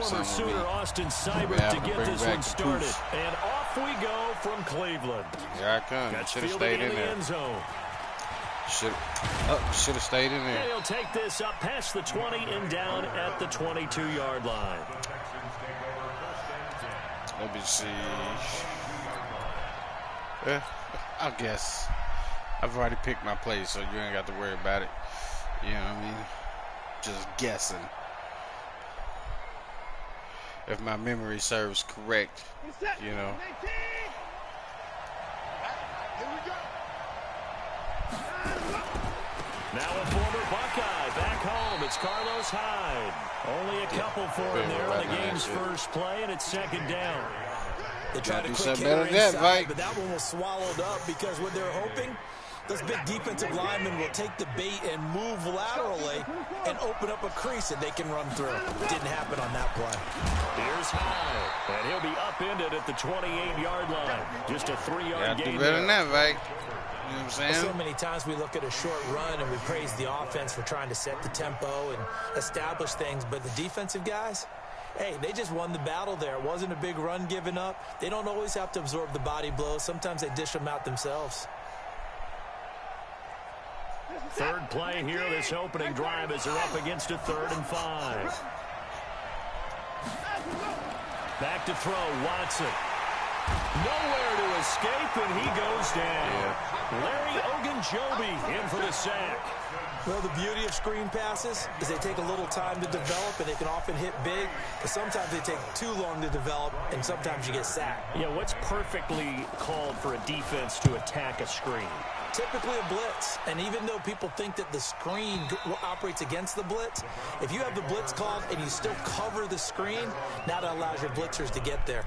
former Sooner Austin Seibert to get this one started. And off we go from Cleveland. Here I come. Should have stayed in there. End zone. Should have stayed in there. And he'll take this up past the 20 and down at the 22-yard line. Let me see. I guess I've already picked my place, so you ain't got to worry about it. You know what I mean? Just guessing. If my memory serves correct, you know. Now a former Buckeye back home. It's Carlos Hyde. Only a couple for him there on the game's first play, and it's second down. They tried to quick hitter inside, but that one was swallowed up because what they're hoping, those big defensive linemen will take the bait and move laterally and open up a crease that they can run through. Didn't happen on that play. Here's Hyde, and he'll be upended at the 28-yard line. Just a 3-yard gain. Do better than that, right? You know what I'm saying? So many times we look at a short run and we praise the offense for trying to set the tempo and establish things, but the defensive guys, hey, they just won the battle there. It wasn't a big run given up. They don't always have to absorb the body blows. Sometimes they dish them out themselves. Third play here, this opening drive as they're up against a 3rd and 5. Back to throw, Watson. Nowhere to escape, and he goes down. Larry Ogunjobi in for the sack. Well, the beauty of screen passes is they take a little time to develop, and they can often hit big, but sometimes they take too long to develop, and sometimes you get sacked. Yeah, what's perfectly called for a defense to attack a screen? Typically a blitz, and even though people think that the screen operates against the blitz, if you have the blitz called and you still cover the screen, now that allows your blitzers to get there.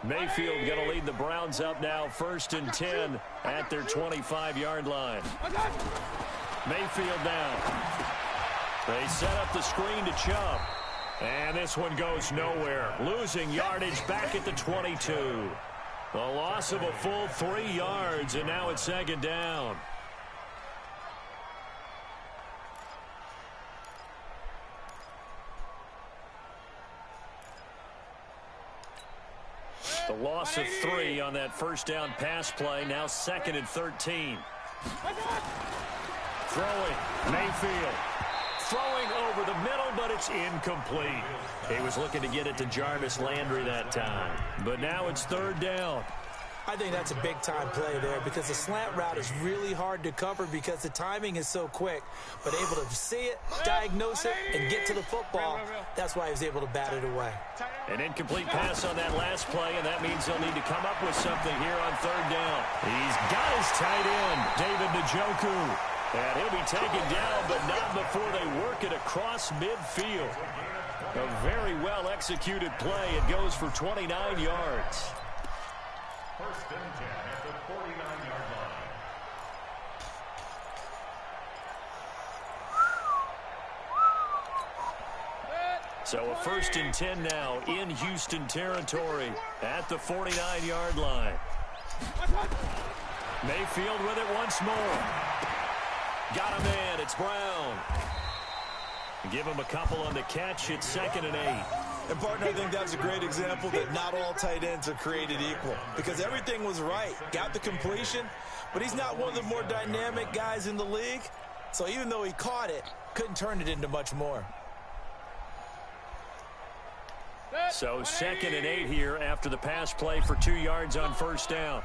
Mayfield going to lead the Browns up now, 1st and 10 at their 25-yard line. Mayfield now. They set up the screen to Chubb. And this one goes nowhere. Losing yardage back at the 22. The loss of a full 3 yards, and now it's 2nd down. The loss of 3 on that 1st down pass play. Now 2nd and 13. Throwing. Mayfield. Throwing over the middle, but it's incomplete. He was looking to get it to Jarvis Landry that time. But now it's 3rd down. I think that's a big-time play there because the slant route is really hard to cover because the timing is so quick. But able to see it, diagnose it, and get to the football, that's why he was able to bat it away. An incomplete pass on that last play, and that means they'll need to come up with something here on 3rd down. He's got his tight end, David Njoku. And he'll be taken down, but not before they work it across midfield. A very well-executed play. It goes for 29 yards. 1st and 10 at the 49-yard line. So a 1st and 10 now in Houston territory at the 49-yard line. Mayfield with it once more. Got him in. It's Brown. Give him a couple on the catch. It's 2nd and 8. And, partner, I think that's a great example that not all tight ends are created equal because everything was right. Got the completion, but he's not one of the more dynamic guys in the league. So even though he caught it, couldn't turn it into much more. So 2nd and 8 here after the pass play for 2 yards on 1st down.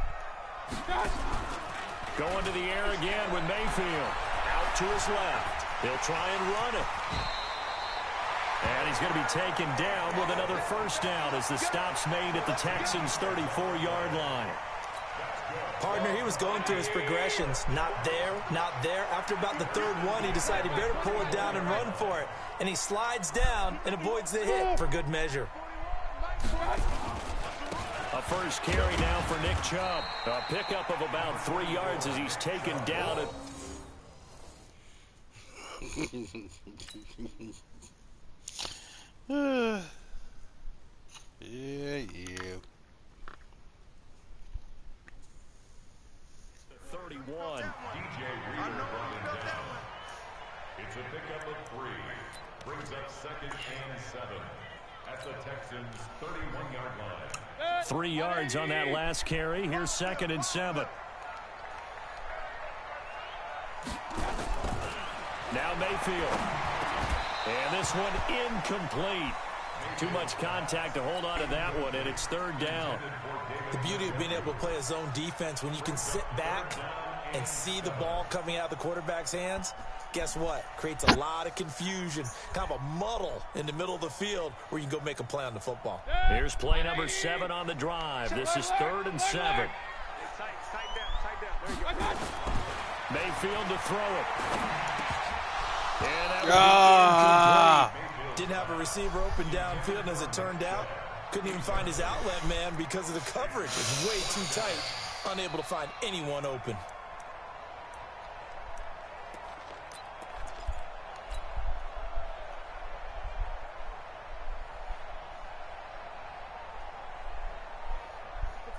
Going to the air again with Mayfield. Out to his left. He'll try and run it. And he's going to be taken down with another 1st down as the stop's made at the Texans' 34-yard line. Partner, he was going through his progressions. Not there, not there. After about the 3rd one, he decided he better pull it down and run for it. And he slides down and avoids the hit for good measure. A 1st carry now for Nick Chubb. A pickup of about 3 yards as he's taken down at... Yeah. 31. the 3. Brings up 2nd and 7 at the Texans' 31-yard line. 3 yards on that last carry. Here's 2nd and 7. Now Mayfield. And this one incomplete. Too much contact to hold on to that one, and it's 3rd down. The beauty of being able to play a zone defense, when you can sit back and see the ball coming out of the quarterback's hands, guess what? Creates a lot of confusion, kind of a muddle in the middle of the field where you can go make a play on the football. Here's play number 7 on the drive. This is 3rd and 7. Mayfield to throw it. And that will be incomplete. Didn't have a receiver open downfield, and as it turned out, couldn't even find his outlet man because of the coverage. It was way too tight, unable to find anyone open.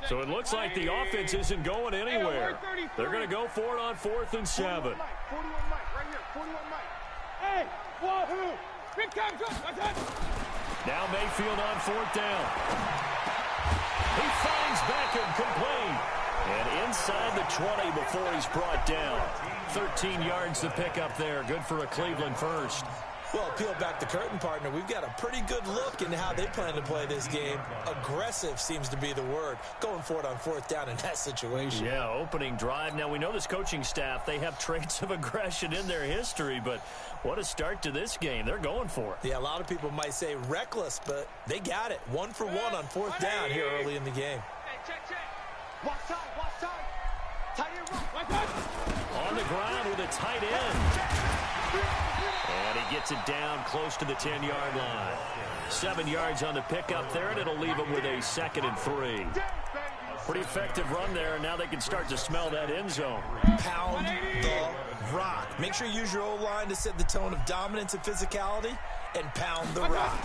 So it looks like the offense isn't going anywhere. They're going to go for it on 4th and 7. 41 Mike, right here, 41 Mike. Hey, wahoo! Big time, good. Now Mayfield on 4th down. He finds Beckham complete. And inside the 20 before he's brought down. 13 yards to pick up there. Good for a Cleveland first. Well, peel back the curtain, partner. We've got a pretty good look into how they plan to play this game. Aggressive seems to be the word. Going for it on 4th down in that situation. Yeah, opening drive. Now, we know this coaching staff, they have traits of aggression in their history, but what a start to this game. They're going for it. Yeah, a lot of people might say reckless, but they got it. 1 for 1 on 4th down here early in the game. Hey, check. Watch time. Tight end run. On the ground with a tight end. And he gets it down close to the 10-yard line. 7 yards on the pickup there, and it'll leave him with a 2nd and 3. Pretty effective run there, and now they can start to smell that end zone. Pound the rock. Make sure you use your O-line to set the tone of dominance and physicality, and pound the rock.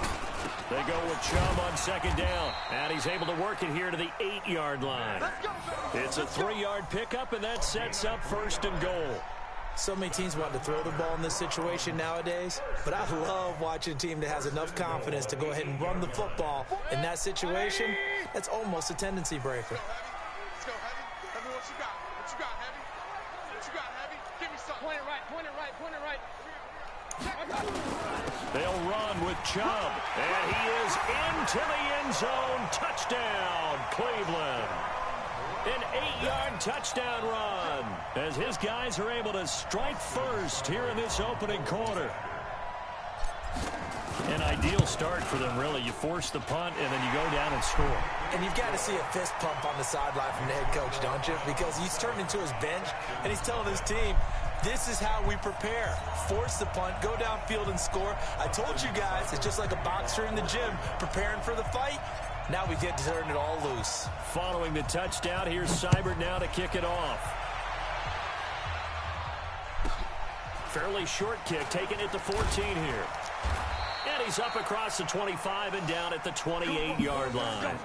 They go with Chubb on 2nd down, and he's able to work it here to the 8-yard line. It's a 3-yard pickup, and that sets up 1st and goal. So many teams want to throw the ball in this situation nowadays, but I love watching a team that has enough confidence to go ahead and run the football. In that situation, that's almost a tendency breaker. Let's go, Heavy. Heavy, what you got? Heavy? What you got, Heavy? Give me something. Point it right. They'll run with Chubb, and he is into the end zone. Touchdown, Cleveland. An 8-yard touchdown run as his guys are able to strike first here in this opening quarter. An ideal start for them, really. You force the punt, and then you go down and score. And you've got to see a fist pump on the sideline from the head coach, don't you? Because he's turned into his bench, and he's telling his team, this is how we prepare. Force the punt, go downfield and score. I told you guys, it's just like a boxer in the gym preparing for the fight. Now we get to turn it all loose. Following the touchdown, here's Seibert now to kick it off. Fairly short kick, taking it to 14 here. And he's up across the 25 and down at the 28-yard line.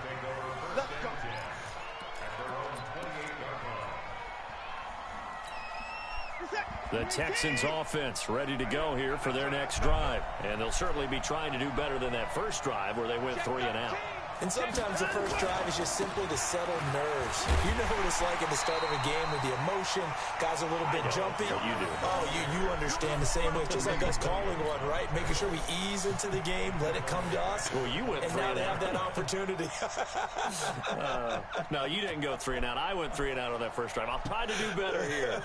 The Texans offense ready to go here for their next drive. And they'll certainly be trying to do better than that first drive where they went 3 and out. And sometimes the first drive is just simply to settle nerves. You know what it's like at the start of a game with the emotion. Guys are a little bit jumpy. You do. Oh, you understand the same way. Just like us calling one, right? Making sure we ease into the game, let it come to us. Well, you went 3 and out. And now they have that opportunity. No, you didn't go 3 and out. I went 3 and out on that first drive. I'll try to do better here.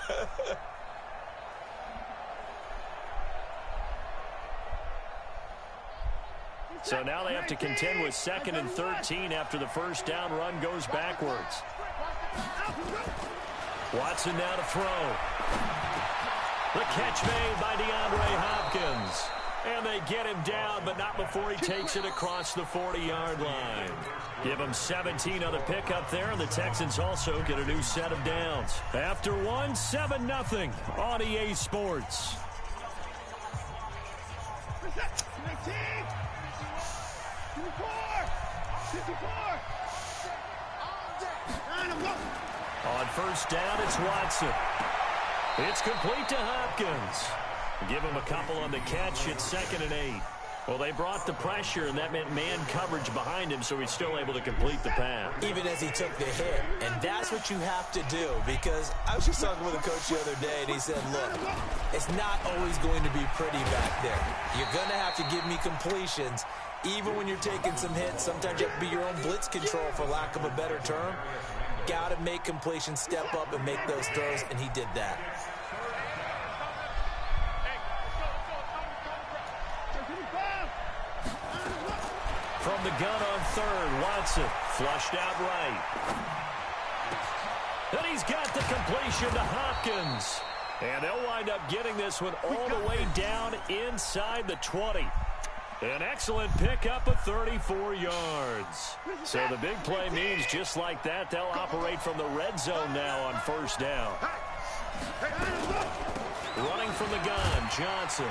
So now they have to contend with 2nd and 13 after the first down run goes backwards. Watson now to throw. The catch made by DeAndre Hopkins. And they get him down, but not before he takes it across the 40-yard line. Give him 17 on the pickup there, and the Texans also get a new set of downs. After one, 7-0 on EA Sports. On first down, it's Watson. It's complete to Hopkins. Give him a couple on the catch. It's 2nd and 8. Well, they brought the pressure, and that meant man coverage behind him, so he's still able to complete the pass. Even as he took the hit. And that's what you have to do, because I was just talking with a coach the other day, and he said, look, it's not always going to be pretty back there. You're going to have to give me completions. Even when you're taking some hits, sometimes you have to be your own blitz control, for lack of a better term. Got to make completions, step up, and make those throws, and he did that. From the gun on 3rd, Watson flushed out right. And he's got the completion to Hopkins. And they'll wind up getting this one all the way down inside the 20. An excellent pickup of 34 yards. So the big play means just like that, they'll operate from the red zone now on 1st down. Running from the gun, Johnson.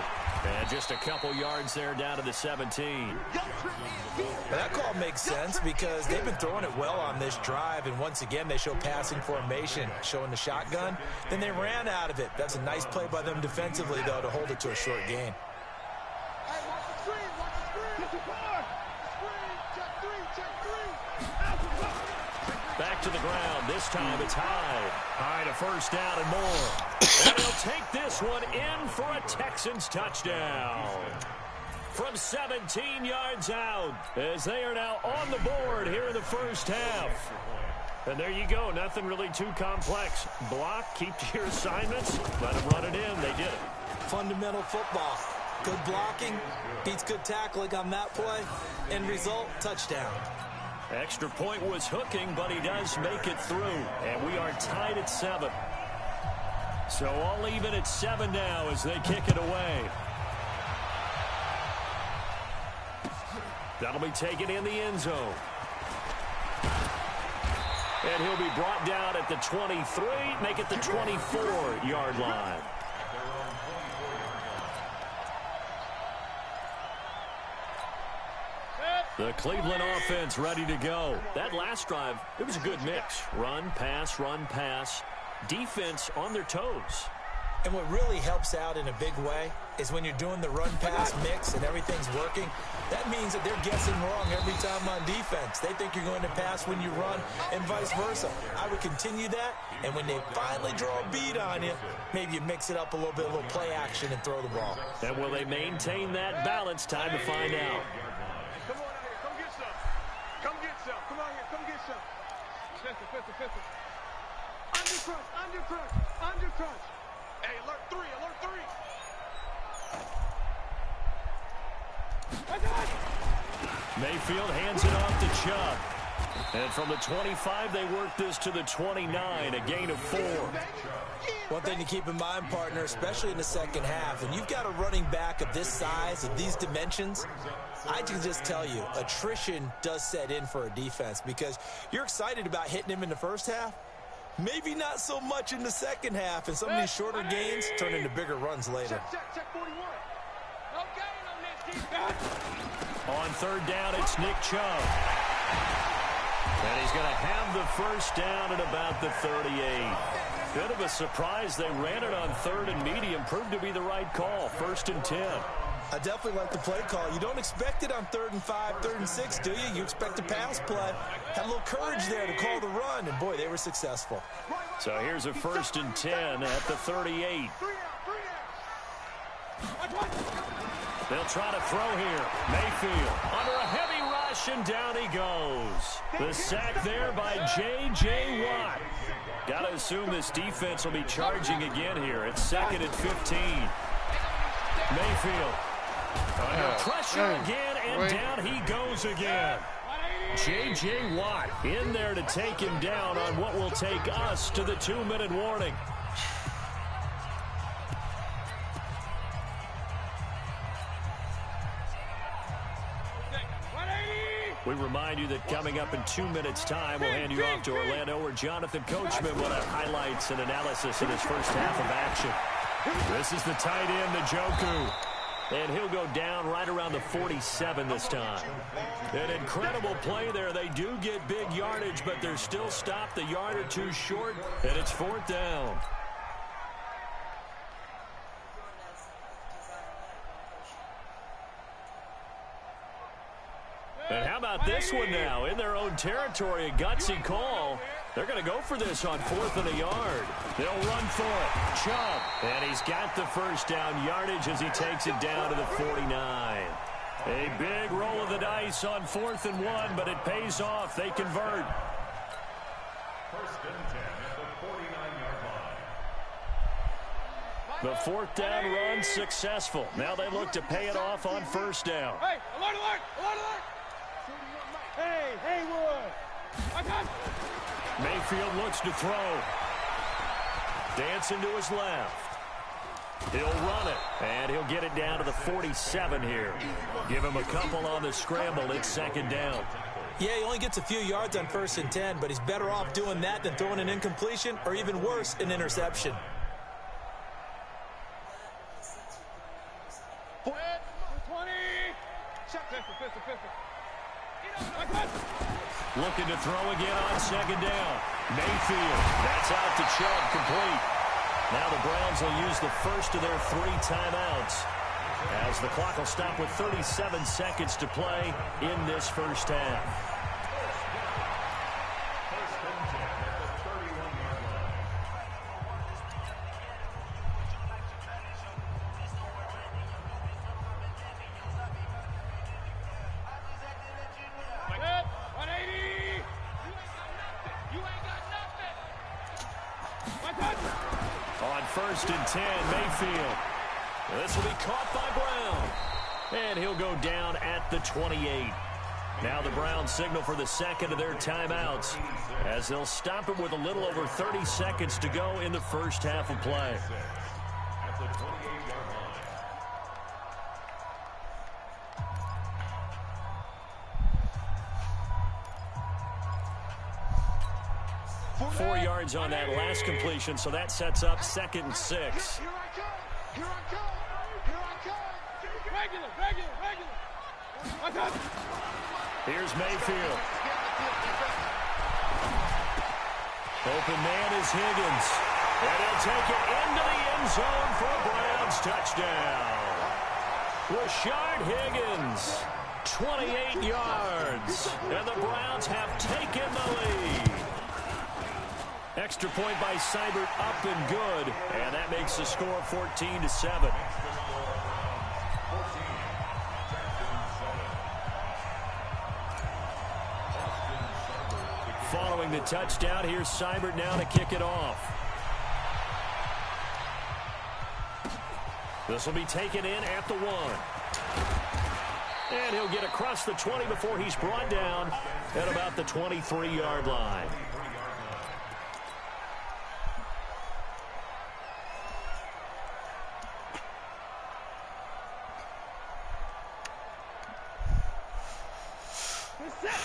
And just a couple yards there down to the 17. That call makes sense because they've been throwing it well on this drive, and once again they show passing formation, showing the shotgun. Then they ran out of it. That's a nice play by them defensively, though, to hold it to a short gain. Back to the ground. This time it's Hyde. Hyde a 1st down and more. And he'll take this one in for a Texans touchdown. From 17 yards out, as they are now on the board here in the 1st half. And there you go. Nothing really too complex. Block, keep to your assignments, let them run it in. They did it. Fundamental football. Good blocking, beats good tackling on that play. End result, touchdown. Extra point was hooking, but he does make it through. And we are tied at 7. So all even at 7 now as they kick it away. That'll be taken in the end zone. And he'll be brought down at the 23, make it the 24-yard line. The Cleveland offense ready to go. That last drive, it was a good mix. Run, pass. Defense on their toes. And what really helps out in a big way is when you're doing the run-pass mix and everything's working, that means that they're guessing wrong every time on defense. They think you're going to pass when you run and vice versa. I would continue that, and when they finally draw a beat on you, maybe you mix it up a little bit, a little play action, and throw the ball. And will they maintain that balance? Time to find out. Come on out here. Come get some. Come get some. Come on here. Come get some. Pistol. Undercrunch. Hey, alert 3. Mayfield hands it off to Chubb. And from the 25, they work this to the 29, a gain of 4. One thing to keep in mind, partner, especially in the second half, when you've got a running back of this size, of these dimensions, I can just tell you, attrition does set in for a defense because you're excited about hitting him in the first half. Maybe not so much in the second half, and some of these shorter gains turn into bigger runs later. Check 41. No gain on this defense. On 3rd down, it's Nick Chubb. And he's going to have the 1st down at about the 38. Bit of a surprise. They ran it on 3rd and medium. Proved to be the right call. 1st and 10. I definitely like the play call. You don't expect it on 3rd and 5, 3rd and 6, do you? You expect a pass play. Had a little courage there to call the run, and boy, they were successful. So here's a 1st and 10 at the 38. They'll try to throw here. Mayfield under a heavy rush, and down he goes. The sack there by J.J. Watt. Got to assume this defense will be charging again here. It's 2nd and 15. Mayfield under pressure again, and down he goes again. J.J. Watt in there to take him down on what will take us to the 2-minute warning. We remind you that coming up in 2 minutes' time, we'll hand you off to Orlando, where Jonathan Coachman will have highlights and analysis in his first half of action. This is the tight end, Njoku. And he'll go down right around the 47 this time. An incredible play there. They do get big yardage, but they're still stopped a yard or two short, and it's 4th down. And how about this one now? In their own territory, a gutsy call. They're going to go for this on 4th and a yard. They'll run for it. Chubb. And he's got the first down yardage as he takes it down to the 49. A big roll of the dice on 4th and 1, but it pays off. They convert. First and 10 at the 49-yard line. The 4th down run successful. Now they look to pay it off on 1st down. Hey, alert, alert, alert, alert. Hey, Haywood. I got you. Mayfield looks to throw. Dancing to his left. He'll run it, and he'll get it down to the 47 here. Give him a couple on the scramble. It's 2nd down. Yeah, he only gets a few yards on 1st and 10, but he's better off doing that than throwing an incompletion or even worse, an interception. Looking to throw again on 2nd down. Mayfield. That's out to Chubb, complete. Now the Browns will use the first of their 3 timeouts as the clock will stop with 37 seconds to play in this first half. On 1st and 10, Mayfield. This will be caught by Brown. And he'll go down at the 28. Now the Browns signal for the second of their timeouts as they'll stop it with a little over 30 seconds to go in the first half of play. At the 28-yard line. 4 yards on that last completion, so that sets up 2nd and 6. Here I come. Here I come. Here I come. Regular. I got you. Here's Mayfield. Open man is Higgins. And he'll take it into the end zone for a Browns touchdown. Rashard Higgins, 28 yards. And the Browns have taken the lead. Extra point by Seibert, up and good. And that makes the score 14-7. Following the touchdown, here's Seibert now to kick it off. This will be taken in at the 1. And he'll get across the 20 before he's brought down at about the 23-yard line.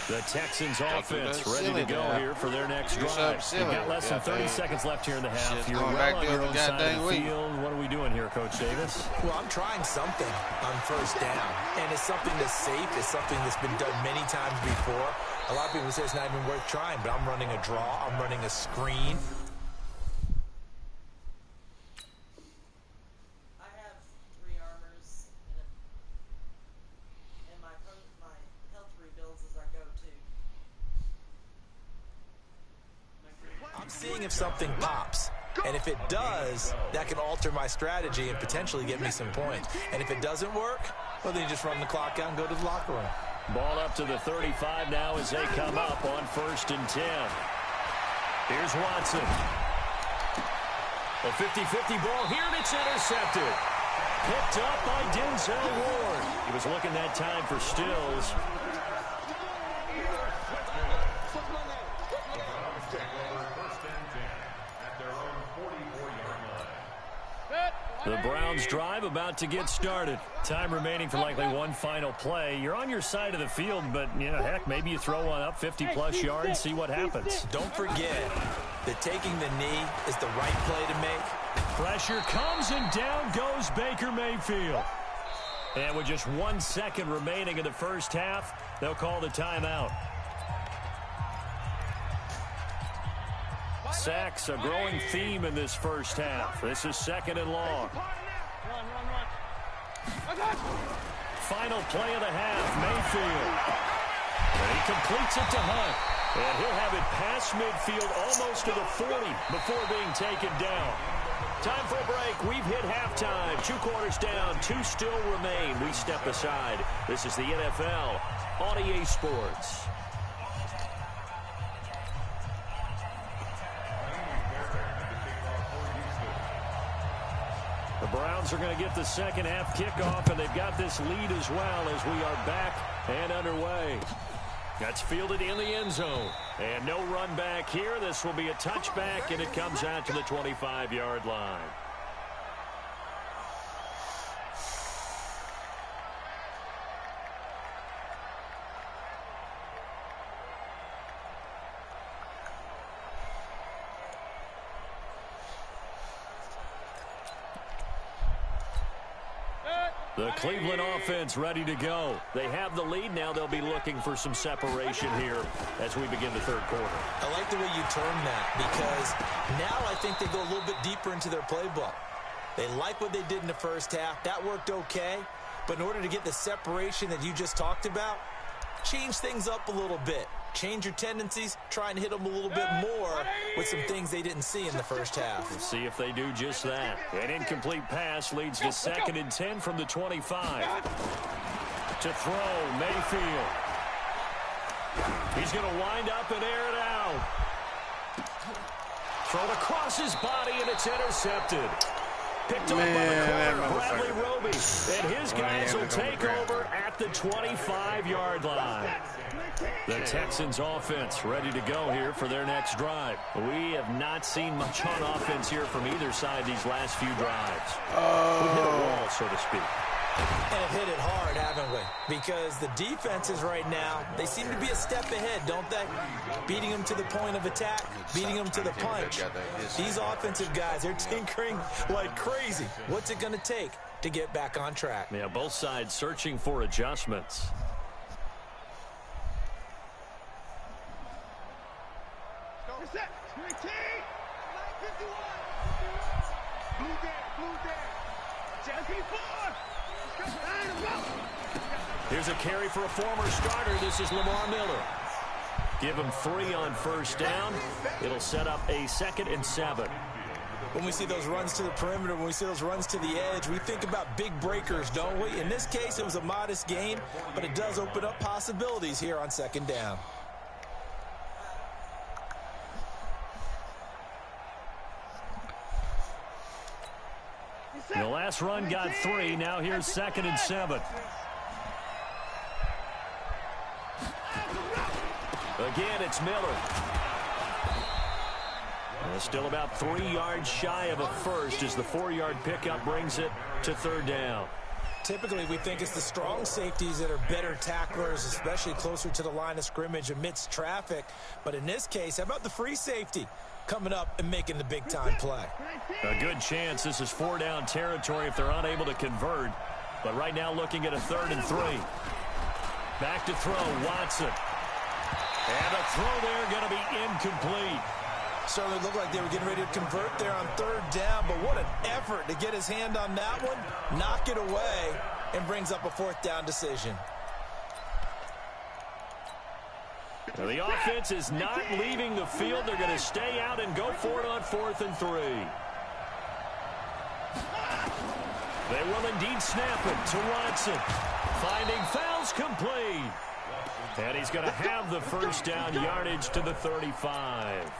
The Texans offense ready to go here for their next drive. They've got less than 30 seconds left here in the half. You're well on your own side of the field. What are we doing here, Coach Davis? Well, I'm trying something on 1st down, and it's something that's safe. It's something that's been done many times before. A lot of people say it's not even worth trying, but I'm running a draw. I'm running a screen. Seeing if something pops, and if it does, that can alter my strategy and potentially get me some points. And if it doesn't work, well, then you just run the clock out and go to the locker room. Ball up to the 35 now as they come up on 1st and 10. Here's Watson. A 50-50 ball here, and it's intercepted. Picked up by Denzel Ward. He was looking that time for Stills. The Browns drive about to get started. Time remaining for likely one final play. You're on your side of the field, but, you know, heck, maybe you throw one up 50-plus yards, see what happens. Don't forget that taking the knee is the right play to make. Pressure comes, and down goes Baker Mayfield. And with just 1 second remaining in the first half, they'll call the timeout. Sacks, a growing theme in this first half. This is 2nd and long. Final play of the half, Mayfield. And he completes it to Hunt. And he'll have it past midfield almost to the 40 before being taken down. Time for a break. We've hit halftime. 2 quarters down. 2 still remain. We step aside. This is the NFL on EA Sports. The Browns are going to get the second half kickoff, and they've got this lead as well as we are back and underway. That's fielded in the end zone. And no run back here. This will be a touchback, and it comes out to the 25-yard line. The Cleveland offense ready to go. They have the lead. Now they'll be looking for some separation here as we begin the third quarter. I like the way you term that because now I think they go a little bit deeper into their playbook. They like what they did in the first half. That worked okay. But in order to get the separation that you just talked about, change things up a little bit. Change your tendencies, try and hit them a little bit more with some things they didn't see in the first half. We'll see if they do just that. An incomplete pass leads to 2nd and 10 from the 25. To throw, Mayfield. He's going to wind up and air it out. Thrown across his body, and it's intercepted. Picked up by the corner, Bradley Roby. And his guys will take over at the 25-yard line. The Texans offense ready to go here for their next drive. We have not seen much on offense here from either side these last few drives. We hit a wall, so to speak. And hit it hard, haven't we? Because the defenses right now, they seem to be a step ahead, don't they? Beating them to the point of attack, beating them to the punch. These offensive guys, they're tinkering like crazy. What's it going to take to get back on track? Yeah, both sides searching for adjustments. Here's a carry for a former starter. This is Lamar Miller. Give him 3 on first down. It'll set up a 2nd and 7. When we see those runs to the perimeter, when we see those runs to the edge, we think about big breakers, don't we? In this case, it was a modest gain, but it does open up possibilities here on 2nd down. The last run got 3. Now here's 2nd and 7. Again, it's Miller. Still about 3 yards shy of a first as the 4-yard pickup brings it to 3rd down. Typically, we think it's the strong safeties that are better tacklers, especially closer to the line of scrimmage amidst traffic. But in this case, how about the free safety coming up and making the big-time play? A good chance this is 4-down territory if they're unable to convert. But right now looking at a 3rd and 3. Back to throw, Watson. And a throw there going to be incomplete. Certainly looked like they were getting ready to convert there on 3rd down, but what an effort to get his hand on that one, knock it away, and brings up a 4th down decision. Now the offense is not leaving the field. They're going to stay out and go for it on 4th and 3. They will indeed snap it to Watson. Finding fouls complete. And he's going to have the first down, yardage to the 35.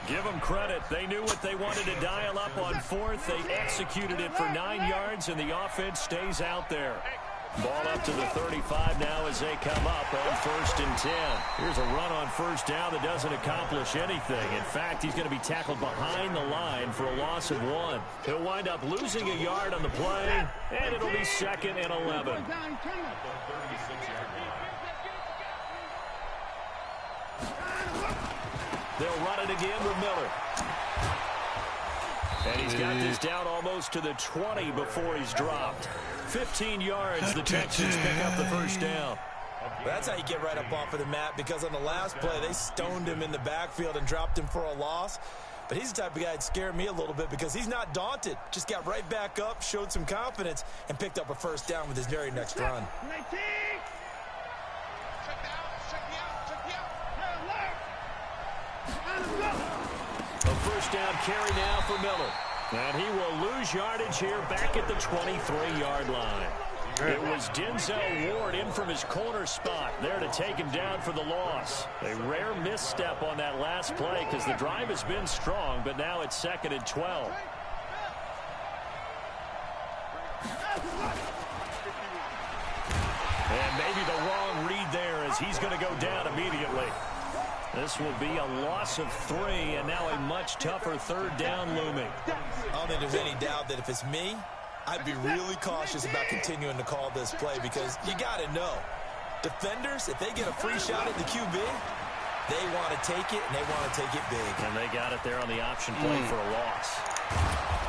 Give them credit. They knew what they wanted to dial up on 4th. They executed it for 9 yards, and the offense stays out there. Ball up to the 35 now as they come up on 1st and 10. Here's a run on 1st down that doesn't accomplish anything. In fact, he's going to be tackled behind the line for a loss of 1. He'll wind up losing a yard on the play, and it'll be 2nd and 11. They'll run it again with Miller. And he's got this down almost to the 20 before he's dropped. 15 yards, the Texans pick up the first down. That's how you get right up off of the mat, because on the last play, they stoned him in the backfield and dropped him for a loss. But he's the type of guy that scared me a little bit because he's not daunted. Just got right back up, showed some confidence, and picked up a first down with his very next run. first down carry now for Miller. And he will lose yardage here back at the 23-yard line. It was Denzel Ward in from his corner spot there to take him down for the loss. A rare misstep on that last play because the drive has been strong, but now it's 2nd and 12. And maybe the wrong read there as he's going to go down immediately. This will be a loss of 3, and now a much tougher 3rd down looming. I don't think there's any doubt that if it's me, I'd be really cautious about continuing to call this play because you got to know, defenders, if they get a free shot at the QB, they want to take it, and they want to take it big. And they got it there on the option play for a loss.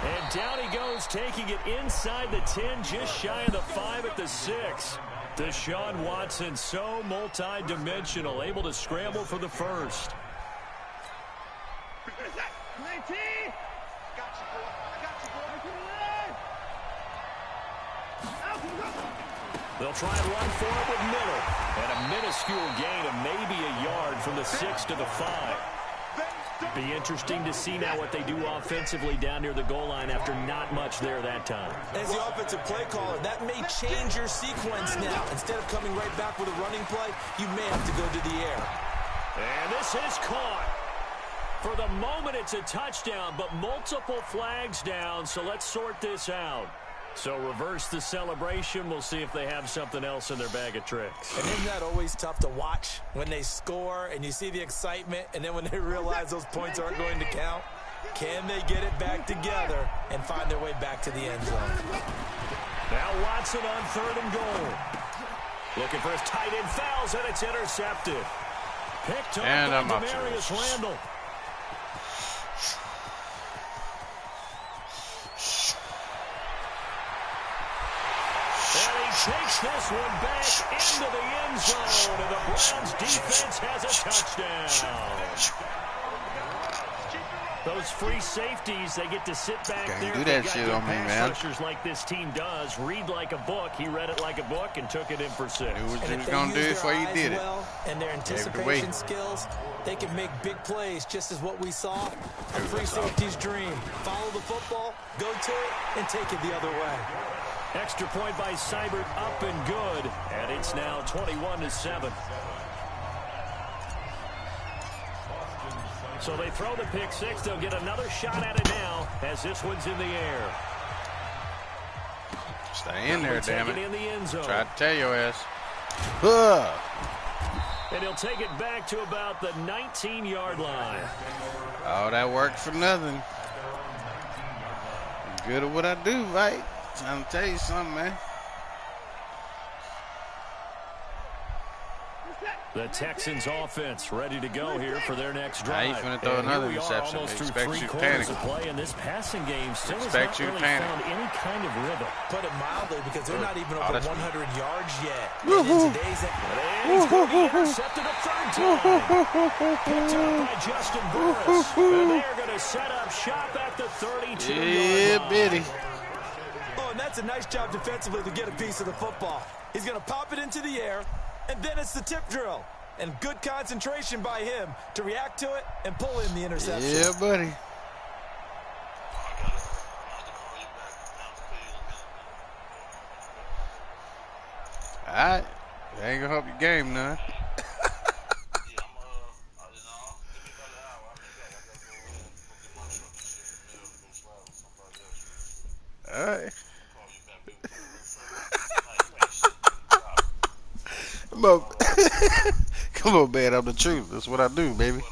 And down he goes, taking it inside the 10, just shy of the 5 at the 6. Deshaun Watson, so multi-dimensional, able to scramble for the first. They'll try and run for it with Miller. And a minuscule gain of maybe a yard from the 6 to the 5. Be interesting to see now what they do offensively down near the goal line after not much there that time. As the offensive play caller, that may change your sequence now. Instead of coming right back with a running play, you may have to go to the air. And this is caught. For the moment, it's a touchdown, but multiple flags down, so let's sort this out. So reverse the celebration. We'll see if they have something else in their bag of tricks. And isn't that always tough to watch when they score and you see the excitement, and then when they realize those points aren't going to count? Can they get it back together and find their way back to the end zone? Now Watson on 3rd and goal. Looking for his tight end, fouls, and it's intercepted. Picked up by Demarius Randall. Takes this one back into the end zone, and the Browns defense has a touchdown. Those free safeties, they get to sit back there. Do that shit on me, man. Rushers like this team does, read like a book. He read it like a book and took it in for 6. Knew what you was gonna do before you did it. And their anticipation skills, they can make big plays, just as what we saw. A free safety's dream. Follow the football, go to it, and take it the other way. Extra point by Seibert, up and good. And it's now 21-7. So they throw the pick 6. They'll get another shot at it now as this one's in the air. Stay in there, damn it. In the end zone. Try to tell your ass. And he'll take it back to about the 19-yard line. Oh, that worked for nothing. I'm good at what I do, right? Trying to tell you something, man. The Texans offense ready to go here for their next drive. Now he's going to throw another interception. Almost through Expect 3 you to quarters panic. of play, and this passing game still has Expect not you to really panic. found any kind of rhythm. Put it mildly, because they're not even over 100 yards yet. And in today's he's going to be intercepted a 3rd time. Picked up by Justin Burris. And they're going to set up shop at the 32-yard line. Yeah, bitty. Oh, and that's a nice job defensively to get a piece of the football. He's going to pop it into the air, and then it's the tip drill. And good concentration by him to react to it and pull in the interception. Yeah, buddy. All right. That ain't going to help your game none. All right. Come on. Come on, man. I'm the truth. That's what I do, baby.